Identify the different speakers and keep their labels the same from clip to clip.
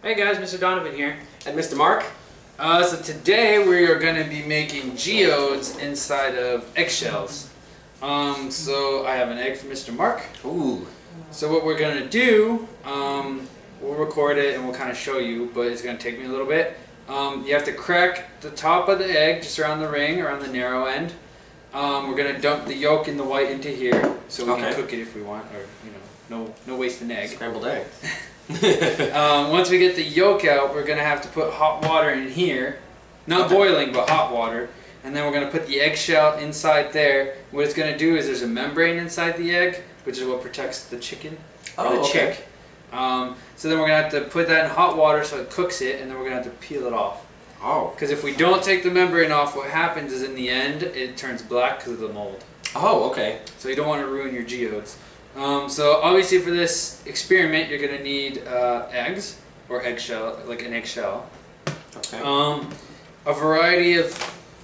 Speaker 1: Hey guys, Mr. Donovan here.
Speaker 2: And Mr. Mark?
Speaker 1: So today we are going to be making geodes inside of eggshells. So I have an egg for Mr. Mark.
Speaker 2: Ooh.
Speaker 1: So what we're going to do, we'll record it and we'll kind of show you, but it's going to take me a little bit. You have to crack the top of the egg just around the ring, around the narrow end. We're going to dump the yolk and the white into here so we can cook it if we want, or no wasting egg.
Speaker 2: Scrambled egg.
Speaker 1: Once we get the yolk out, we're going to have to put hot water in here. Not boiling, but hot water. And then we're going to put the eggshell inside there. What it's going to do is there's a membrane inside the egg, which is what protects the chicken, or the chick. So then we're going to have to put that in hot water so it cooks it, and then we're going to have to peel it off.
Speaker 2: Oh.
Speaker 1: Because if we don't take the membrane off, what happens is in the end, it turns black because of the mold.
Speaker 2: Oh, okay.
Speaker 1: So you don't want to ruin your geodes. So obviously for this experiment, you're going to need eggs, or eggshell, like an eggshell.
Speaker 2: Okay.
Speaker 1: A variety of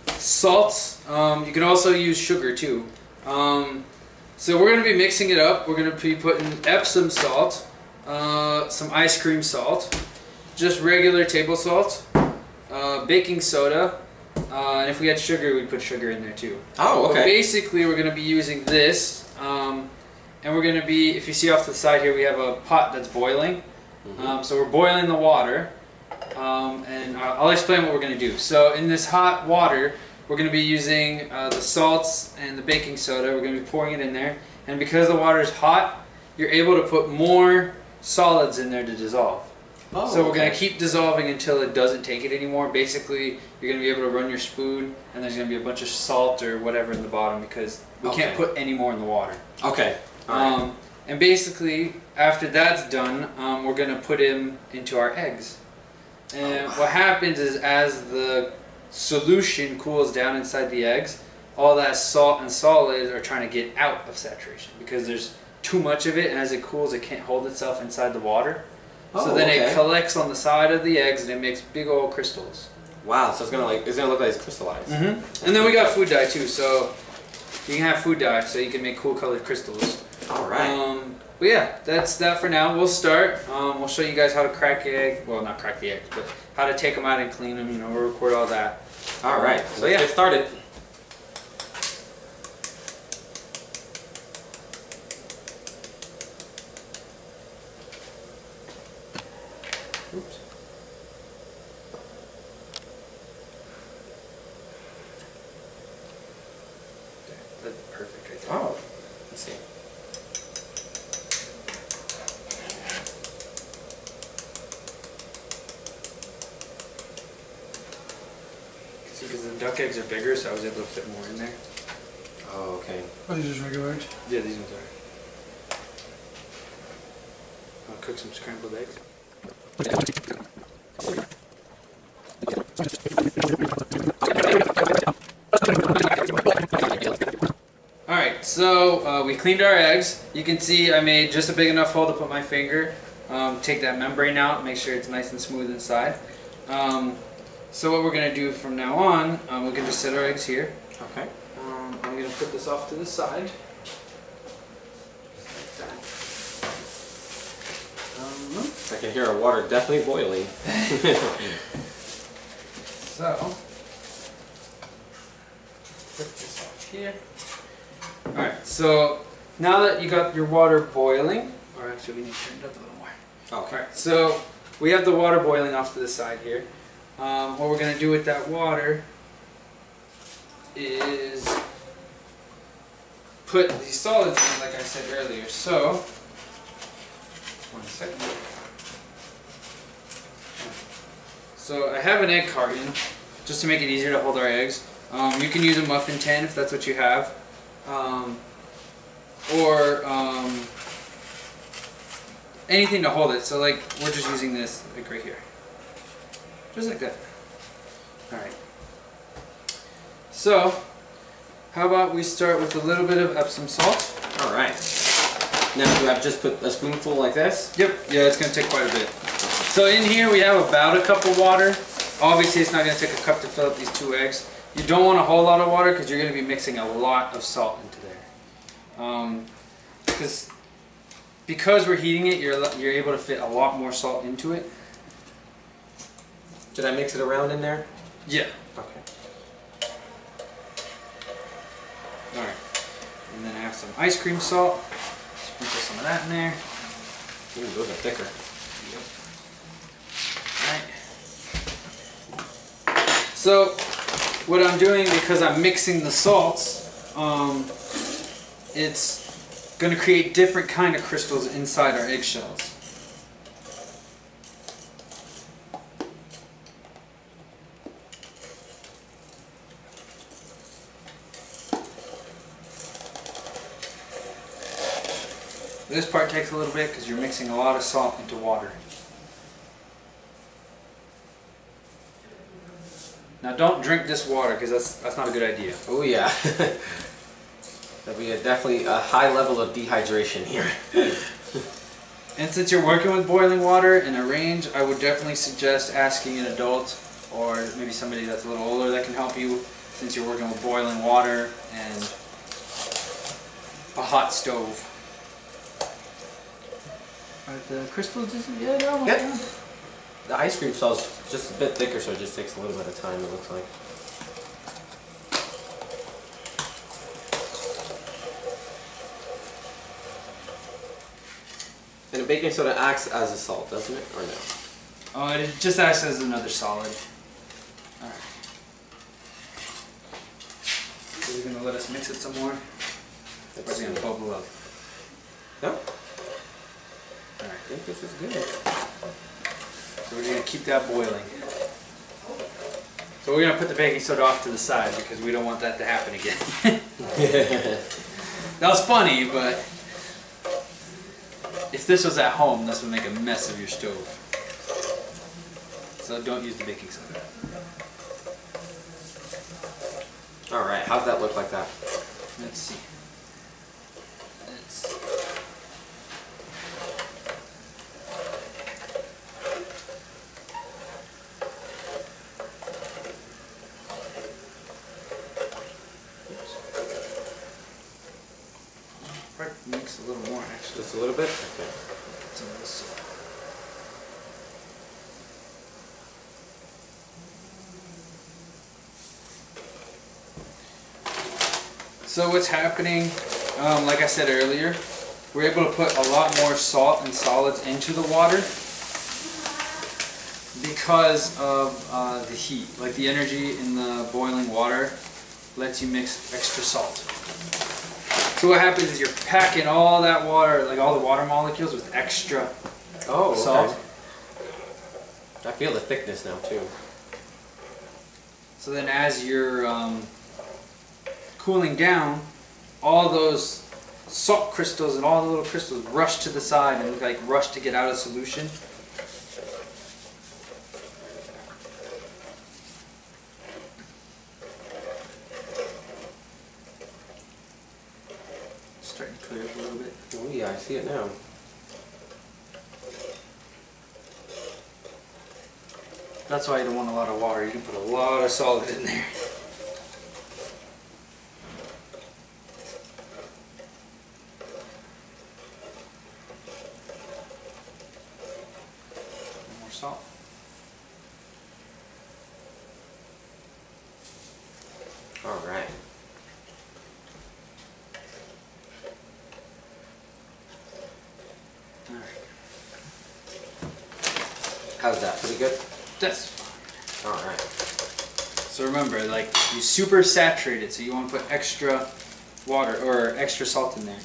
Speaker 1: salts. You can also use sugar too. So we're going to be mixing it up. We're going to be putting Epsom salt, some ice cream salt, just regular table salt, baking soda, and if we had sugar, we'd put sugar in there too.
Speaker 2: Oh, okay.
Speaker 1: But basically, we're going to be using this. And we're going to be, if you see off to the side here, we have a pot that's boiling. So we're boiling the water. And I'll explain what we're going to do. So in this hot water, we're going to be using the salts and the baking soda. We're going to be pouring it in there. And because the water is hot, you're able to put more solids in there to dissolve.
Speaker 2: Oh,
Speaker 1: so we're going to keep dissolving until it doesn't take it anymore. Basically, you're going to be able to run your spoon, and there's going to be a bunch of salt or whatever in the bottom because we can't put any more in the water.
Speaker 2: Okay.
Speaker 1: And basically, after that's done, we're going to put him into our eggs. And what happens is as the solution cools down inside the eggs, all that salt and solids are trying to get out of saturation because there's too much of it, and as it cools, it can't hold itself inside the water. So then it collects on the side of the eggs and it makes big old crystals.
Speaker 2: Wow, so it's gonna look like it's crystallized.
Speaker 1: And then we got food dye too, so you can have food dye so you can make cool colored crystals.
Speaker 2: Alright.
Speaker 1: But yeah, that's that for now. We'll start. We'll show you guys how to crack the egg. Well, not crack the eggs, but how to take them out and clean them. We'll record all that.
Speaker 2: Alright, so let's get started.
Speaker 1: Oops. That's perfect right there.
Speaker 2: Oh, let's see.
Speaker 1: See, because the duck eggs are bigger, so I was able to fit more in there.
Speaker 2: Oh, okay.
Speaker 3: Are these just regular eggs?
Speaker 1: Yeah, these ones are. I'll cook some scrambled eggs. Alright, so we cleaned our eggs. You can see I made just a big enough hole to put my finger. Take that membrane out, make sure it's nice and smooth inside. So what we're going to do from now on, we can just set our eggs here.
Speaker 2: Okay.
Speaker 1: I'm going to put this off to the side.
Speaker 2: I can hear our water definitely boiling.
Speaker 1: So, put this off here. Alright, so now that you got your water boiling, or actually we need to turn it up a little more.
Speaker 2: Okay.
Speaker 1: Alright, so we have the water boiling off to the side here. What we're going to do with that water is put these solids in like I said earlier. So, one second. So I have an egg carton, just to make it easier to hold our eggs. You can use a muffin tin if that's what you have. Or anything to hold it. So like, we're just using this like right here. Just like that. Alright. So, how about we start with a little bit of Epsom salt.
Speaker 2: Alright. Now do I just put a spoonful like this?
Speaker 1: Yep. Yeah, it's going to take quite a bit. So in here we have about a cup of water. Obviously it's not going to take a cup to fill up these 2 eggs. You don't want a whole lot of water because you're going to be mixing a lot of salt into there. Because we're heating it, you're able to fit a lot more salt into it.
Speaker 2: Should I mix it around in there?
Speaker 1: Yeah.
Speaker 2: Okay.
Speaker 1: Alright. And then I have some ice cream salt. Sprinkle some of that in there.
Speaker 2: Ooh, those are thicker.
Speaker 1: Alright. So, what I'm doing, because I'm mixing the salts, it's going to create different kind of crystals inside our eggshells. This part takes a little bit because you're mixing a lot of salt into water. Now don't drink this water because that's not a good idea.
Speaker 2: Oh yeah. That'd be definitely a high level of dehydration here.
Speaker 1: And since you're working with boiling water in a range, I would definitely suggest asking an adult or maybe somebody that's a little older that can help you, since you're working with boiling water and a hot stove. Are the crystals just yet?
Speaker 2: Yep. The ice cream salt's just a bit thicker, so it just takes a little bit of time, it looks like. And the baking soda acts as a salt, doesn't it? Or no?
Speaker 1: Oh, it just acts as another solid. Alright. So you're going to let us mix it some more? Or is it going to bubble up?
Speaker 2: No?
Speaker 1: Alright.
Speaker 2: I think this is good.
Speaker 1: So we're going to keep that boiling. So we're going to put the baking soda off to the side because we don't want that to happen again. That was funny, but if this was at home, this would make a mess of your stove. So don't use the baking soda.
Speaker 2: Alright, how's that look like that?
Speaker 1: Let's see. Mix a little more actually.
Speaker 2: Just a little bit? Okay.
Speaker 1: Some of this. So what's happening, like I said earlier, we're able to put a lot more salt and solids into the water because of the heat. Like the energy in the boiling water lets you mix extra salt. So what happens is you're packing all that water, like all the water molecules, with extra salt.
Speaker 2: I feel the thickness now too.
Speaker 1: So then as you're cooling down, all those salt crystals and all the little crystals rush to the side and like rush to get out of solution. Starting to clear up a little bit.
Speaker 2: Oh yeah, I see it now.
Speaker 1: That's why you don't want a lot of water. You can put a lot of solid in there. More salt.
Speaker 2: All right. How's that? Pretty good?
Speaker 1: That's fine.
Speaker 2: Alright.
Speaker 1: So remember, like, you super saturate it, so you want to put extra water or extra salt in there.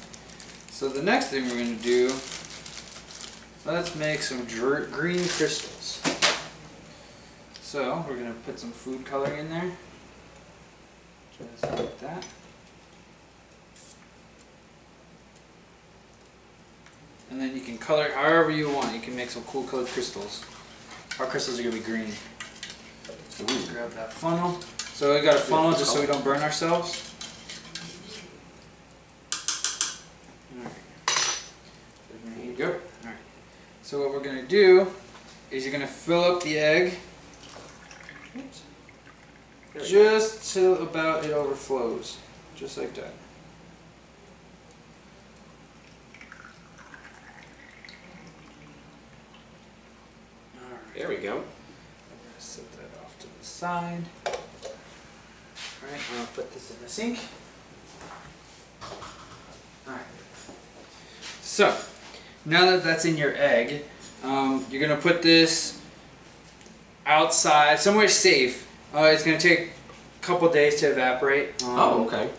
Speaker 1: So the next thing we're going to do, let's make some green crystals. So we're going to put some food coloring in there. Just like that. And then you can color it however you want. You can make some cool colored crystals. Our crystals are going to be green. So we'll just grab that funnel. So we got a funnel just so we don't burn ourselves. Alright. There you go. Alright. So what we're going to do is you're going to fill up the egg. Oops. Just till about it overflows. Just like that.
Speaker 2: There we go.
Speaker 1: Set that off to the side. Alright, I'll put this in the sink. Alright. So, now that that's in your egg, you're going to put this outside, somewhere safe. It's going to take a couple days to evaporate.
Speaker 2: Oh, okay.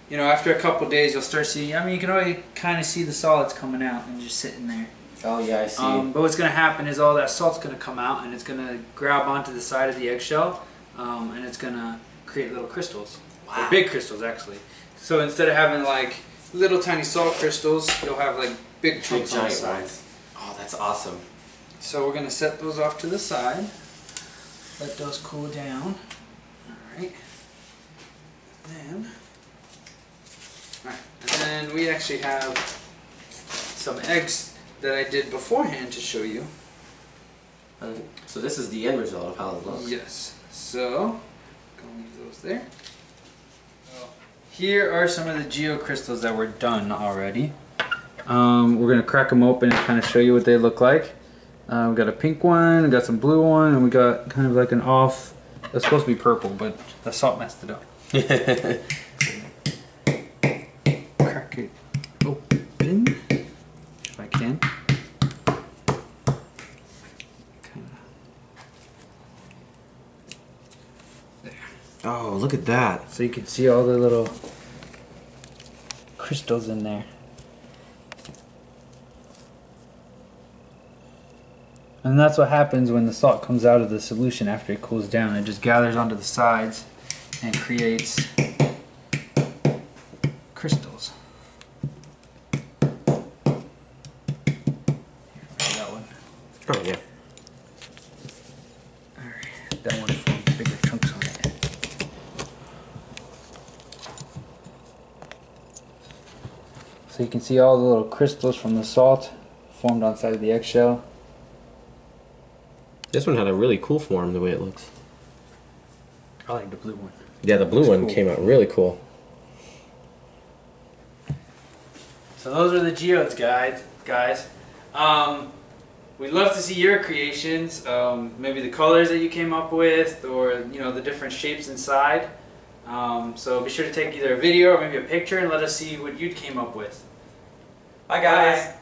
Speaker 1: You know, after a couple days, you'll start seeing, I mean, you can already kind of see the solids coming out and just sitting there.
Speaker 2: Oh, yeah, I see.
Speaker 1: But what's going to happen is all that salt's going to come out and it's going to grab onto the side of the eggshell, and it's going to create little crystals.
Speaker 2: Wow.
Speaker 1: Or big crystals, actually. So instead of having like little tiny salt crystals, you'll have like big chunks on the side.
Speaker 2: Oh, that's awesome.
Speaker 1: So we're going to set those off to the side. Let those cool down. Alright. And then we actually have some eggs that I did beforehand to show you.
Speaker 2: So this is the end result of how it looks.
Speaker 1: Yes. So, gonna leave those there. Here are some of the geocrystals that were done already. We're gonna crack them open and kind of show you what they look like. We got a pink one, we got some blue one, and we got kind of like an off. It's supposed to be purple, but the salt messed it up. Crack it open if I can. There.
Speaker 2: Oh, look at that.
Speaker 1: So you can see all the little crystals in there. And that's what happens when the salt comes out of the solution after it cools down. It just gathers onto the sides and creates crystals. Here, that one.
Speaker 2: Oh, yeah.
Speaker 1: Alright, that one forms bigger chunks on it. So you can see all the little crystals from the salt formed on the side of the eggshell.
Speaker 2: This one had a really cool form, the way it looks.
Speaker 1: I like the blue one.
Speaker 2: Yeah, the blue one came out really cool.
Speaker 1: So those are the geodes, guys. We'd love to see your creations, maybe the colors that you came up with, or the different shapes inside. So be sure to take either a video or maybe a picture and let us see what you came up with. Bye, guys. Bye.